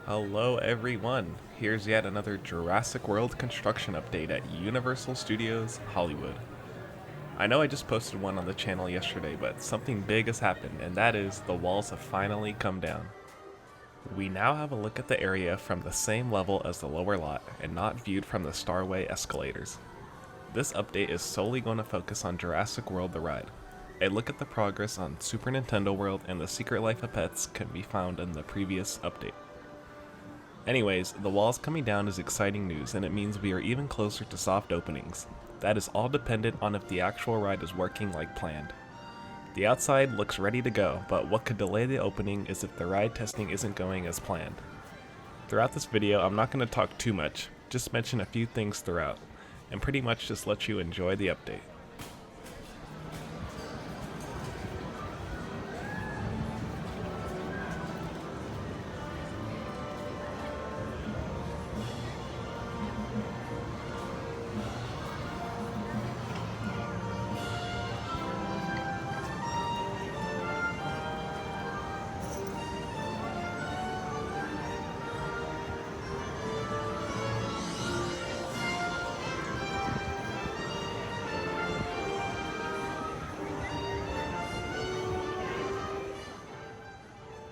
Hello everyone, here's yet another Jurassic World construction update at Universal Studios Hollywood. I know I just posted one on the channel yesterday, but something big has happened, and that is the walls have finally come down. We now have a look at the area from the same level as the lower lot, and not viewed from the Starway escalators. This update is solely going to focus on Jurassic World the ride. A look at the progress on Super Nintendo World and the Secret Life of Pets can be found in the previous update. Anyways, the walls coming down is exciting news, and it means we are even closer to soft openings. That is all dependent on if the actual ride is working like planned. The outside looks ready to go, but what could delay the opening is if the ride testing isn't going as planned. Throughout this video, I'm not going to talk too much, just mention a few things throughout, and pretty much just let you enjoy the update.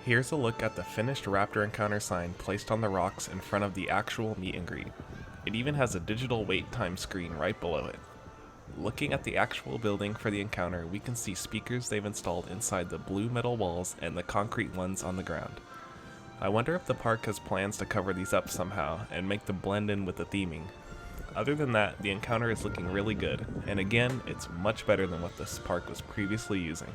Here's a look at the finished Raptor Encounter sign placed on the rocks in front of the actual meet and greet. It even has a digital wait time screen right below it. Looking at the actual building for the encounter, we can see speakers they've installed inside the blue metal walls and the concrete ones on the ground. I wonder if the park has plans to cover these up somehow and make them blend in with the theming. Other than that, the encounter is looking really good, and again, it's much better than what this park was previously using.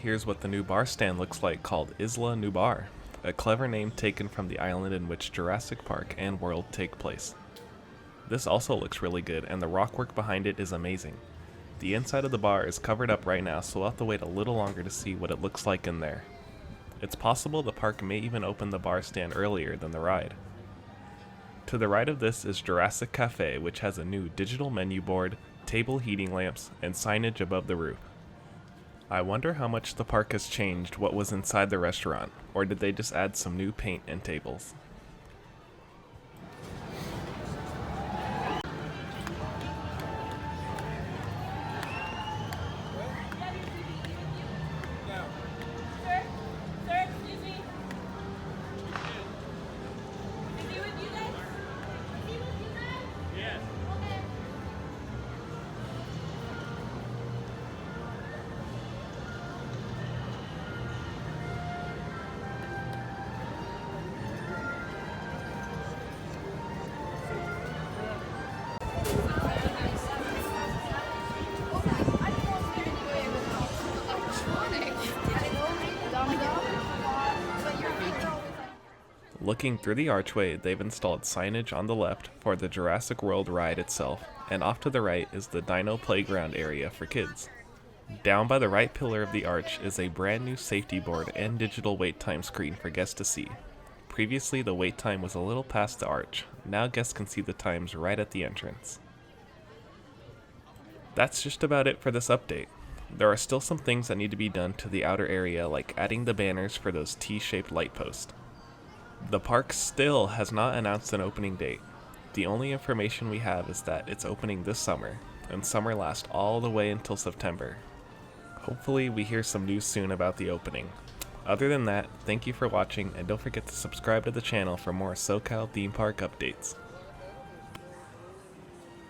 Here's what the new bar stand looks like, called Isla New Bar, a clever name taken from the island in which Jurassic Park and World take place. This also looks really good, and the rockwork behind it is amazing. The inside of the bar is covered up right now, so we'll have to wait a little longer to see what it looks like in there. It's possible the park may even open the bar stand earlier than the ride. To the right of this is Jurassic Cafe, which has a new digital menu board, table heating lamps, and signage above the roof. I wonder how much the park has changed what was inside the restaurant, or did they just add some new paint and tables? Looking through the archway, they've installed signage on the left for the Jurassic World ride itself, and off to the right is the Dino Playground area for kids. Down by the right pillar of the arch is a brand new safety board and digital wait time screen for guests to see. Previously, the wait time was a little past the arch. Now guests can see the times right at the entrance. That's just about it for this update. There are still some things that need to be done to the outer area, like adding the banners for those T-shaped light posts. The park still has not announced an opening date. The only information we have is that it's opening this summer, and summer lasts all the way until September. Hopefully we hear some news soon about the opening. Other than that, thank you for watching, and don't forget to subscribe to the channel for more SoCal theme park updates.